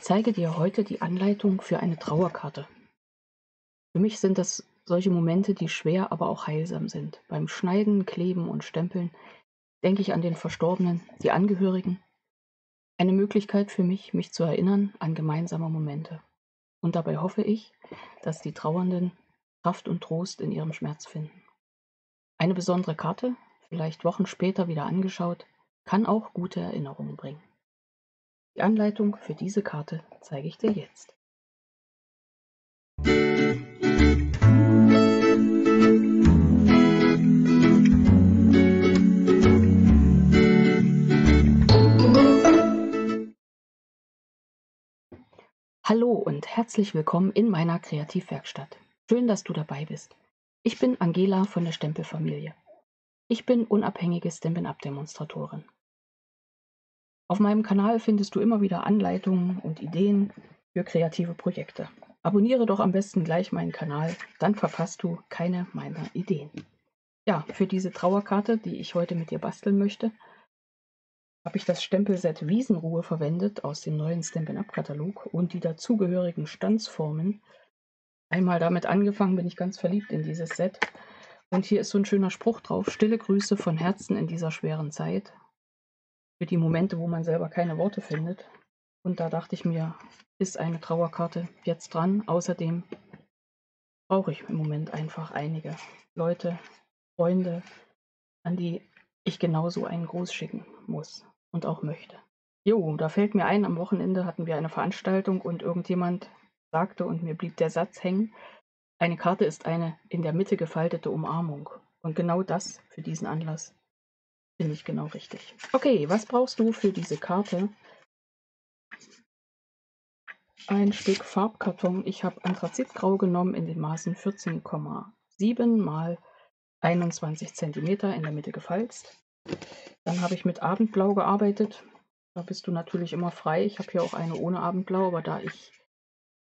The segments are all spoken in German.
zeige dir heute die Anleitung für eine Trauerkarte. Für mich sind das solche Momente, die schwer, aber auch heilsam sind. Beim Schneiden, Kleben und Stempeln denke ich an den Verstorbenen, die Angehörigen. Eine Möglichkeit für mich, mich zu erinnern an gemeinsame Momente. Und dabei hoffe ich, dass die Trauernden Kraft und Trost in ihrem Schmerz finden. Eine besondere Karte, vielleicht Wochen später wieder angeschaut, kann auch gute Erinnerungen bringen. Die Anleitung für diese Karte zeige ich dir jetzt. Hallo und herzlich willkommen in meiner Kreativwerkstatt. Schön, dass du dabei bist. Ich bin Angela von der Stempelfamilie. Ich bin unabhängige Stampin'-Up-Demonstratorin. Auf meinem Kanal findest du immer wieder Anleitungen und Ideen für kreative Projekte. Abonniere doch am besten gleich meinen Kanal, dann verpasst du keine meiner Ideen. Ja, für diese Trauerkarte, die ich heute mit dir basteln möchte, habe ich das Stempelset Wiesenruhe verwendet aus dem neuen Stampin'-Up-Katalog und die dazugehörigen Stanzformen. Einmal damit angefangen, bin ich ganz verliebt in dieses Set. Und hier ist so ein schöner Spruch drauf: Stille Grüße von Herzen in dieser schweren Zeit. Für die Momente, wo man selber keine Worte findet. Und da dachte ich mir, ist eine Trauerkarte jetzt dran. Außerdem brauche ich im Moment einfach einige Leute, Freunde, an die ich genauso einen Gruß schicken muss und auch möchte. Jo, da fällt mir ein, am Wochenende hatten wir eine Veranstaltung und irgendjemand sagte, und mir blieb der Satz hängen: Eine Karte ist eine in der Mitte gefaltete Umarmung. Und genau das für diesen Anlass finde ich genau richtig. Okay, was brauchst du für diese Karte? Ein Stück Farbkarton. Ich habe Anthrazitgrau genommen in den Maßen 14,7 mal 21 cm in der Mitte gefalzt. Dann habe ich mit Abendblau gearbeitet. Da bist du natürlich immer frei. Ich habe hier auch eine ohne Abendblau, aber da ich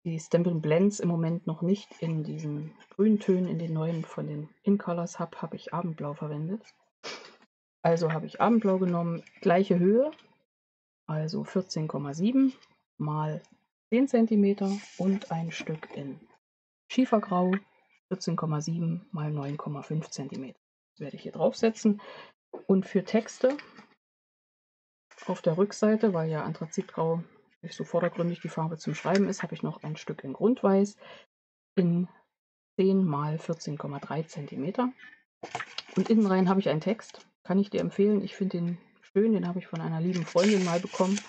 die Stampin' Blends im Moment noch nicht in diesen Grüntönen, in den neuen von den InColors habe ich Abendblau verwendet. Also habe ich Abendblau genommen, gleiche Höhe, also 14,7 mal 10 cm und ein Stück in Schiefergrau, 14,7 mal 9,5 cm. Das werde ich hier draufsetzen. Und für Texte auf der Rückseite, weil ja Anthrazitgrau nicht so vordergründig die Farbe zum Schreiben ist, habe ich noch ein Stück in Grundweiß in 10 mal 14,3 cm. Und innen rein habe ich einen Text, kann ich dir empfehlen. Ich finde den schön, den habe ich von einer lieben Freundin mal bekommen.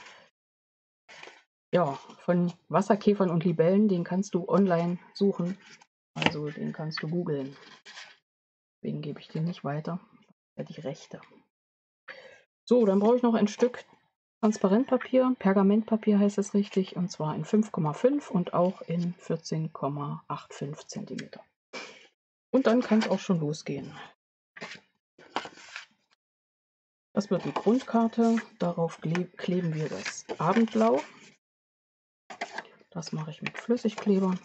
Ja, von Wasserkäfern und Libellen, den kannst du online suchen. Also den kannst du googeln. Deswegen gebe ich den nicht weiter. Ja, die Rechte. So, dann brauche ich noch ein Stück Transparentpapier, Pergamentpapier heißt es richtig, und zwar in 5,5 und auch in 14,85 cm. Und dann kann es auch schon losgehen. Das wird die Grundkarte. Darauf kleben wir das Abendblau. Das mache ich mit Flüssigkleber.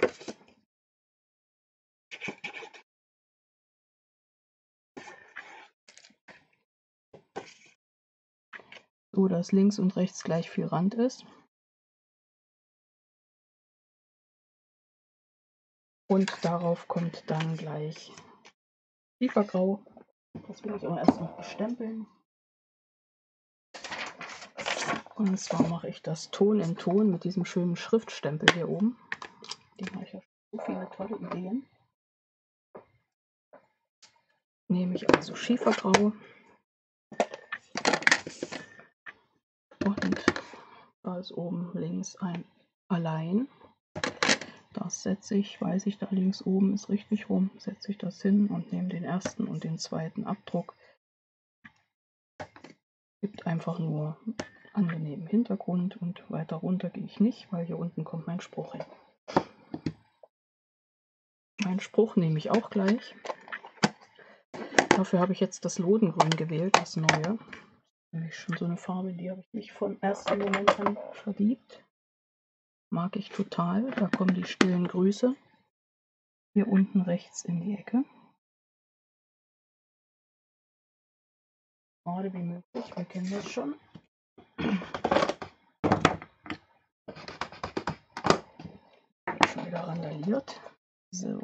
So, dass links und rechts gleich viel Rand ist. Und darauf kommt dann gleich Schiefergrau. Das will ich aber erst noch bestempeln. Und zwar mache ich das Ton in Ton mit diesem schönen Schriftstempel hier oben. Den habe ich ja so viele tolle Ideen. Nehme ich also Schiefergrau und da ist oben links ein Allein. Das setze ich, weiß ich, da links oben ist richtig rum, setze ich das hin und nehme den ersten und den zweiten Abdruck. Gibt einfach nur angenehmen Hintergrund und weiter runter gehe ich nicht, weil hier unten kommt mein Spruch hin. Meinen Spruch nehme ich auch gleich. Dafür habe ich jetzt das Lodengrün gewählt, das neue. Nämlich schon so eine Farbe, in die habe ich mich vom ersten Moment an verliebt. Mag ich total. Da kommen die stillen Grüße. Hier unten rechts in die Ecke. Gerade wie möglich, wir kennen das schon. randaliert. So.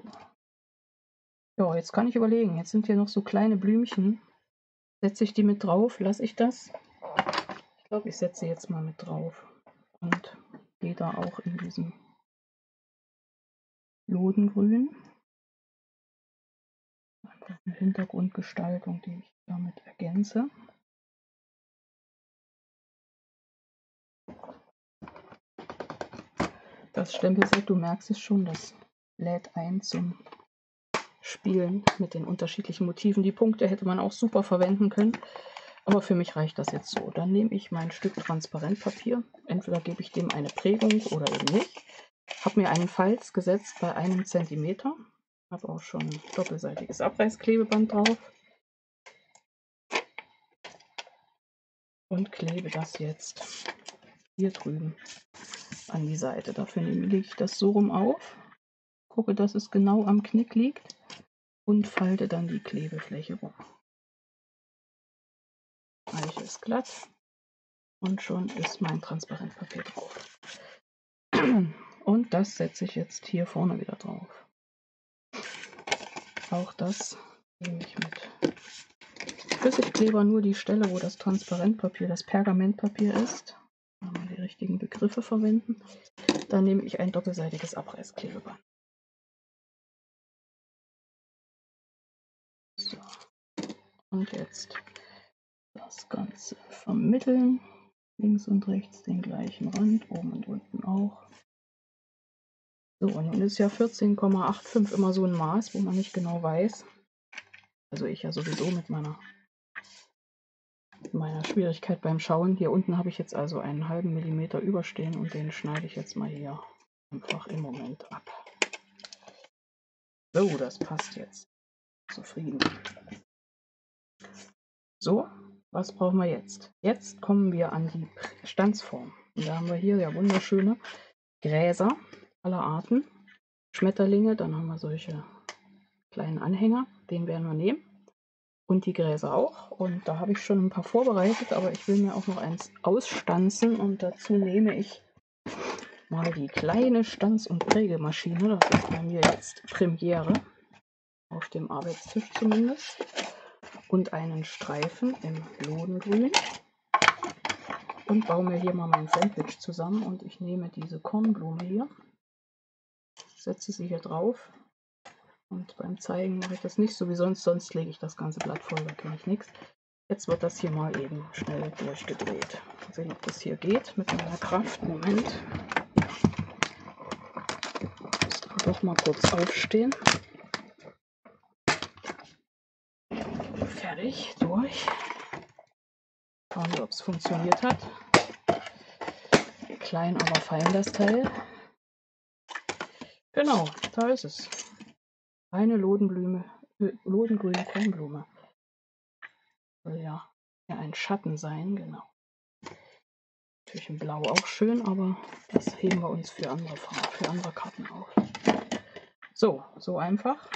Ja, jetzt kann ich überlegen. Jetzt sind hier noch so kleine Blümchen. Setze ich die mit drauf? Lasse ich das? Ich glaube, ich setze sie jetzt mal mit drauf. Und gehe da auch in diesem Lodengrün. Einfach eine Hintergrundgestaltung, die ich damit ergänze. Das Stempelset, du merkst es schon, das lädt ein zum Spielen mit den unterschiedlichen Motiven. Die Punkte hätte man auch super verwenden können, aber für mich reicht das jetzt so. Dann nehme ich mein Stück Transparentpapier. Entweder gebe ich dem eine Prägung oder eben nicht. Habe mir einen Falz gesetzt bei 1 Zentimeter. Habe auch schon ein doppelseitiges Abreißklebeband drauf. Und klebe das jetzt hier drüben an die Seite. Dafür lege ich das so rum auf, gucke, dass es genau am Knick liegt und falte dann die Klebefläche rum. Eiche ist glatt und schon ist mein Transparentpapier drauf. Und das setze ich jetzt hier vorne wieder drauf. Auch das nehme ich mit Flüssigkleber, nur die Stelle, wo das Transparentpapier, das Pergamentpapier ist. Mal die richtigen Begriffe verwenden. Dann nehme ich ein doppelseitiges Abreißklebeband. So. Und jetzt das Ganze vermitteln. Links und rechts den gleichen Rand, oben und unten auch. So, und nun ist ja 14,85 immer so ein Maß, wo man nicht genau weiß. Also ich ja sowieso mit meiner Schwierigkeit beim Schauen. Hier unten habe ich jetzt also einen halben Millimeter überstehen und den schneide ich jetzt mal hier einfach im Moment ab. So, das passt jetzt. Zufrieden. So, was brauchen wir jetzt? Jetzt kommen wir an die Stanzform. Und da haben wir hier ja wunderschöne Gräser aller Arten, Schmetterlinge, dann haben wir solche kleinen Anhänger, den werden wir nehmen. Und die Gräser auch. Und da habe ich schon ein paar vorbereitet, aber ich will mir auch noch eins ausstanzen. Und dazu nehme ich mal die kleine Stanz- und Prägemaschine. Das ist bei mir jetzt Premiere, auf dem Arbeitstisch zumindest. Und einen Streifen im Lodengrün. Und baue mir hier mal mein Sandwich zusammen. Und ich nehme diese Kornblume hier, setze sie hier drauf. Und beim Zeigen mache ich das nicht so wie sonst lege ich das ganze Blatt voll, da kenne ich nichts. Jetzt wird das hier mal eben schnell durchgedreht. Mal sehen, ob das hier geht mit meiner Kraft. Moment. Ich muss dann doch mal kurz aufstehen. Fertig, durch. Schauen wir, ob es funktioniert hat. Klein, aber fein das Teil. Genau, da ist es. Eine lodengrüne Kornblume. Soll ja ein Schatten sein, genau. Natürlich in Blau auch schön, aber das heben wir uns für andere Farben, für andere Karten auf. So, so einfach.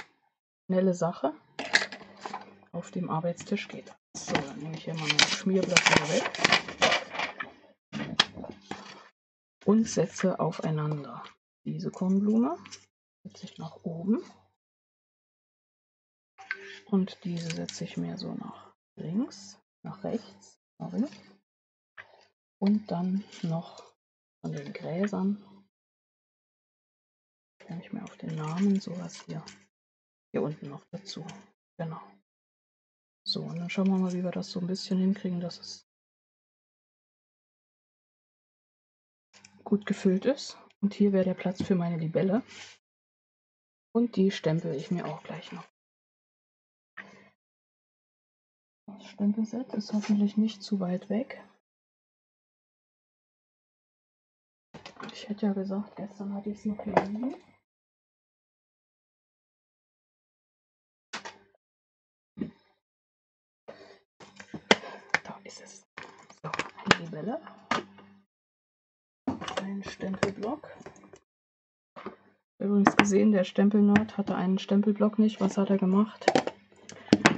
Schnelle Sache. Auf dem Arbeitstisch geht das. So, dann nehme ich hier mal mein Schmierblatt wieder weg. Und setze aufeinander. Diese Kornblume setze ich nach oben. Und diese setze ich mir so nach links, nach rechts. Sorry. Und dann noch von den Gräsern. Kann ich mir auf den Namen sowas hier unten noch dazu. Genau. So, und dann schauen wir mal, wie wir das so ein bisschen hinkriegen, dass es gut gefüllt ist. Und hier wäre der Platz für meine Libelle. Und die stempel ich mir auch gleich noch. Das Stempelset ist hoffentlich nicht zu weit weg. Ich hätte ja gesagt, gestern hatte ich es noch hier liegen. Da ist es. So, eine Libelle. Ein Stempelblock. Übrigens gesehen, der Stempelnerd hatte einen Stempelblock nicht. Was hat er gemacht?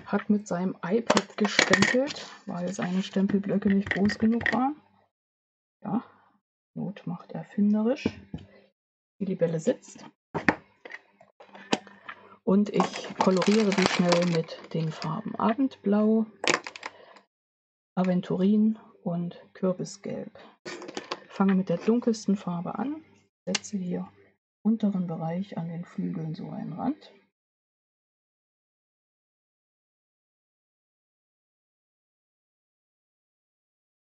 Hat mit seinem iPad gestempelt, weil seine Stempelblöcke nicht groß genug waren. Ja, Not macht erfinderisch. Die Libelle sitzt. Und ich koloriere die schnell mit den Farben Abendblau, Aventurin und Kürbisgelb. Fange mit der dunkelsten Farbe an, setze hier im unteren Bereich an den Flügeln so einen Rand.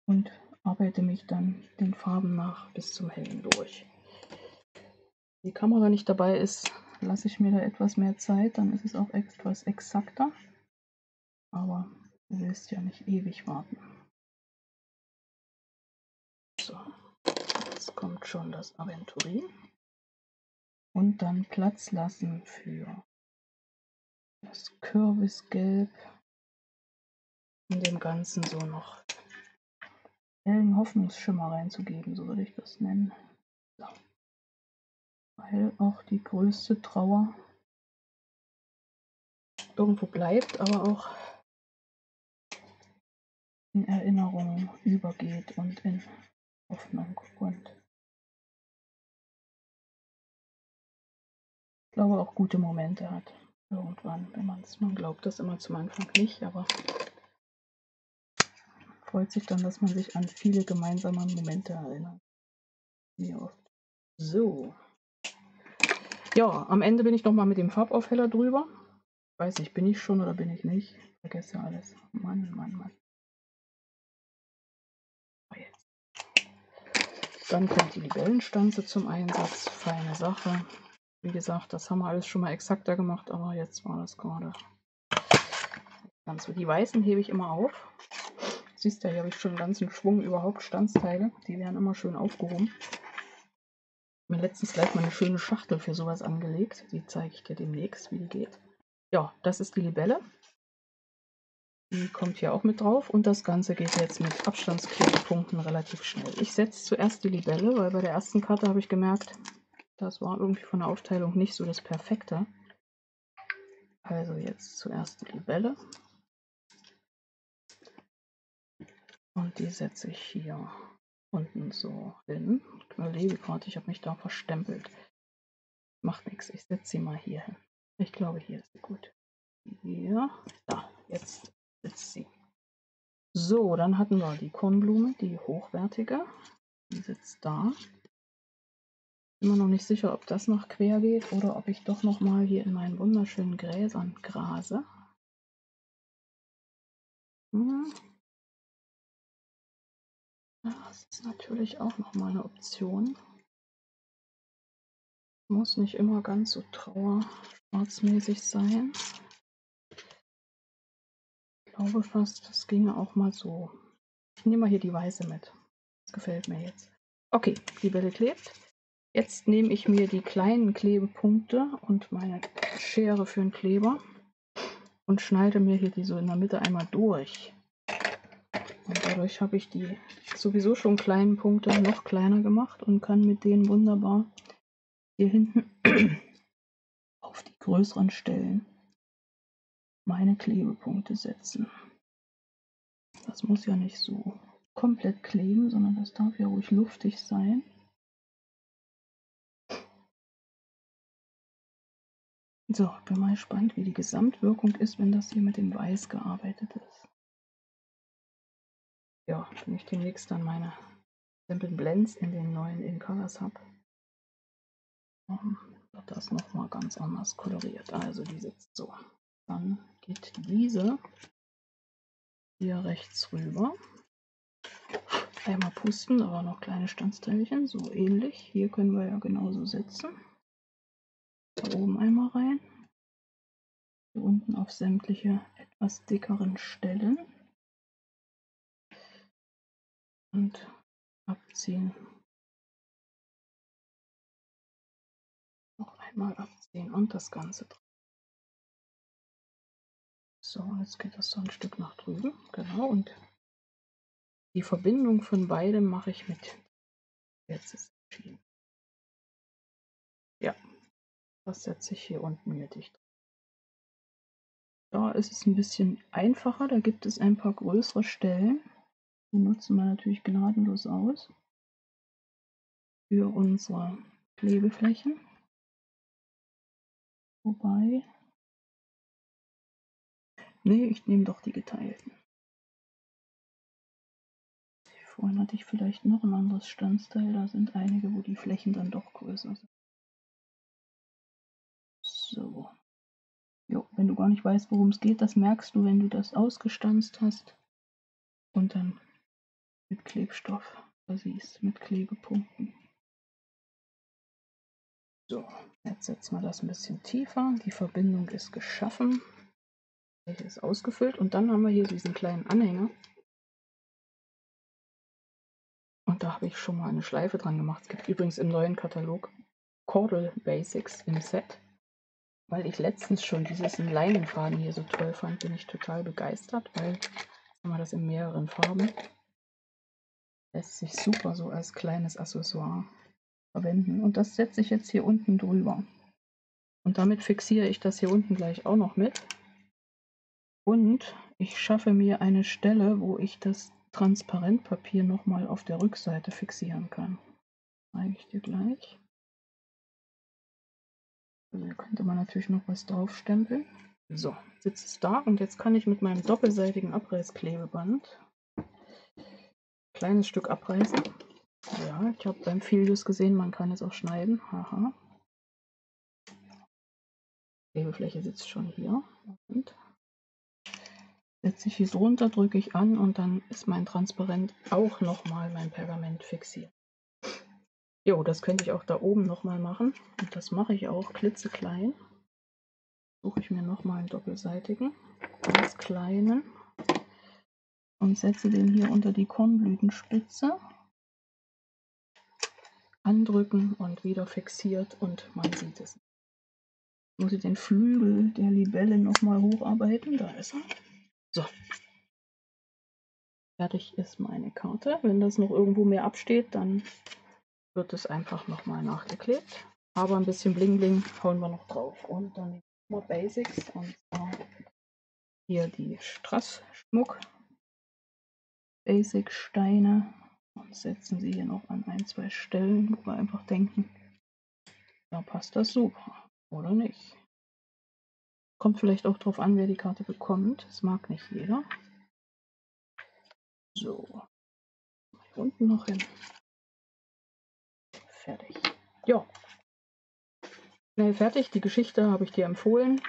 Und arbeite mich dann den Farben nach bis zum Hellen durch. Die Kamera nicht dabei ist, lasse ich mir da etwas mehr Zeit, dann ist es auch etwas exakter. Aber du willst ja nicht ewig warten. So, jetzt kommt schon das Aventurin. Und dann Platz lassen für das Kürbisgelb. In dem Ganzen so noch hellen Hoffnungsschimmer reinzugeben, so würde ich das nennen. So. Weil auch die größte Trauer irgendwo bleibt, aber auch in Erinnerungen übergeht und in Hoffnung. Und ich glaube auch gute Momente hat irgendwann, wenn man glaubt das immer zum Anfang nicht, aber freut sich dann, dass man sich an viele gemeinsame Momente erinnert. Wie oft. So. Ja, am Ende bin ich nochmal mit dem Farbaufheller drüber. Weiß nicht, bin ich schon oder bin ich nicht? Vergesse alles. Mann, Mann, Mann. Dann kommt die Libellenstanze zum Einsatz. Feine Sache. Wie gesagt, das haben wir alles schon mal exakter gemacht, aber jetzt war das gerade ganz so. Die weißen hebe ich immer auf. Siehst du, hier habe ich schon einen ganzen Schwung überhaupt Stanzteile. Die werden immer schön aufgehoben. Mir letztens gleich mal eine schöne Schachtel für sowas angelegt. Die zeige ich dir demnächst, wie die geht. Ja, das ist die Libelle. Die kommt hier auch mit drauf und das Ganze geht jetzt mit Abstandsklebepunkten relativ schnell. Ich setze zuerst die Libelle, weil bei der ersten Karte habe ich gemerkt, das war irgendwie von der Aufteilung nicht so das Perfekte. Also jetzt zuerst die Libelle. Und die setze ich hier unten so hin. Ich überlege gerade, ich habe mich da verstempelt. Macht nichts, ich setze sie mal hier hin. Ich glaube, hier ist sie gut. Hier, da, jetzt sitzt sie. So, dann hatten wir die Kornblume, die hochwertige. Die sitzt da. Immer noch nicht sicher, ob das noch quer geht oder ob ich doch noch mal hier in meinen wunderschönen Gräsern grase. Das ist natürlich auch noch mal eine Option. Muss nicht immer ganz so trauerschwarzmäßig sein. Ich glaube fast, das ginge auch mal so. Ich nehme mal hier die weiße mit. Das gefällt mir jetzt. Okay, die Bälle klebt. Jetzt nehme ich mir die kleinen Klebepunkte und meine Schere für den Kleber und schneide mir hier die so in der Mitte einmal durch. Und dadurch habe ich die sowieso schon kleinen Punkte noch kleiner gemacht und kann mit denen wunderbar hier hinten auf die größeren Stellen meine Klebepunkte setzen. Das muss ja nicht so komplett kleben, sondern das darf ja ruhig luftig sein. So, bin mal gespannt, wie die Gesamtwirkung ist, wenn das hier mit dem Weiß gearbeitet ist. Ja, wenn ich demnächst dann meine Simple Blends in den neuen InColors habe, wird das nochmal ganz anders koloriert. Also die sitzt so. Dann geht diese hier rechts rüber. Einmal pusten, aber noch kleine Stanzteilchen, so ähnlich. Hier können wir ja genauso setzen. Da oben einmal rein. Hier unten auf sämtliche etwas dickeren Stellen. Und abziehen. Noch einmal abziehen und das Ganze drauf. So, jetzt geht das so ein Stück nach drüben. Genau, und die Verbindung von beidem mache ich mit. Jetzt ist es entschieden. Ja, das setze ich hier unten mittig drauf. Da ist es ein bisschen einfacher, da gibt es ein paar größere Stellen. Die nutzen wir natürlich gnadenlos aus für unsere Klebeflächen. Wobei, Nee, ich nehme doch die geteilten. Vorhin hatte ich vielleicht noch ein anderes Standsteil. Da sind einige, wo die Flächen dann doch größer sind. So. Jo, wenn du gar nicht weißt, worum es geht, das merkst du, wenn du das ausgestanzt hast und dann mit Klebstoff versiehst, mit Klebepunkten. So, jetzt setzen wir das ein bisschen tiefer. Die Verbindung ist geschaffen. Welche ist ausgefüllt. Und dann haben wir hier diesen kleinen Anhänger. Und da habe ich schon mal eine Schleife dran gemacht. Es gibt übrigens im neuen Katalog Cordel Basics im Set. Weil ich letztens schon dieses Leinenfaden hier so toll fand, bin ich total begeistert, weil haben wir das in mehreren Farben. Lässt sich super so als kleines Accessoire verwenden. Und das setze ich jetzt hier unten drüber. Und damit fixiere ich das hier unten gleich auch noch mit. Und ich schaffe mir eine Stelle, wo ich das Transparentpapier nochmal auf der Rückseite fixieren kann. Zeige ich dir gleich. Also hier könnte man natürlich noch was draufstempeln. So, sitzt es da und jetzt kann ich mit meinem doppelseitigen Abreißklebeband kleines Stück abreißen. Ja, ich habe beim Filius gesehen, man kann es auch schneiden. Haha. Klebefläche sitzt schon hier. Und setze ich hier drunter, drücke ich an und dann ist mein Transparent auch nochmal mein Pergament fixiert. Jo, das könnte ich auch da oben nochmal machen. Und das mache ich auch klitzeklein. Suche ich mir nochmal einen doppelseitigen, ganz kleinen und setze den hier unter die Kornblütenspitze. Andrücken und wieder fixiert und man sieht es. Ich muss den Flügel der Libelle nochmal hocharbeiten. Da ist er. So. Fertig ist meine Karte. Wenn das noch irgendwo mehr absteht, dann wird es einfach nochmal nachgeklebt. Aber ein bisschen Bling Bling hauen wir noch drauf. Und dann mal Basics und zwar hier die Strassschmuck Basic Steine und setzen sie hier noch an ein, zwei Stellen, wo wir einfach denken, da passt das super, oder nicht? Kommt vielleicht auch drauf an, wer die Karte bekommt. Das mag nicht jeder. So. Hier unten noch hin. Fertig. Ja. Schnell fertig. Die Geschichte habe ich dir empfohlen.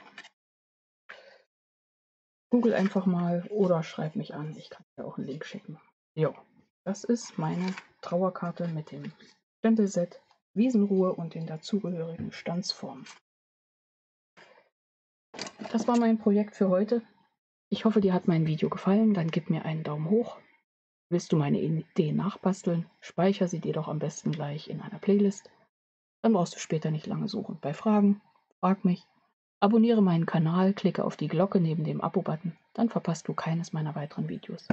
Google einfach mal oder schreib mich an. Ich kann dir auch einen Link schicken. Ja. Das ist meine Trauerkarte mit dem Stempelset, Wiesenruhe und den dazugehörigen Stanzformen. Das war mein Projekt für heute. Ich hoffe, dir hat mein Video gefallen. Dann gib mir einen Daumen hoch. Willst du meine Ideen nachbasteln? Speicher sie dir doch am besten gleich in einer Playlist. Dann brauchst du später nicht lange suchen. Bei Fragen, frag mich. Abonniere meinen Kanal, klicke auf die Glocke neben dem Abo-Button. Dann verpasst du keines meiner weiteren Videos.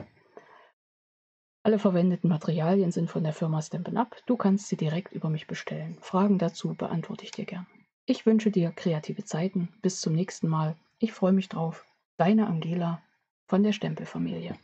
Alle verwendeten Materialien sind von der Firma Stampin' Up. Du kannst sie direkt über mich bestellen. Fragen dazu beantworte ich dir gern. Ich wünsche dir kreative Zeiten. Bis zum nächsten Mal. Ich freue mich drauf. Deine Angela von der Stempelfamilie.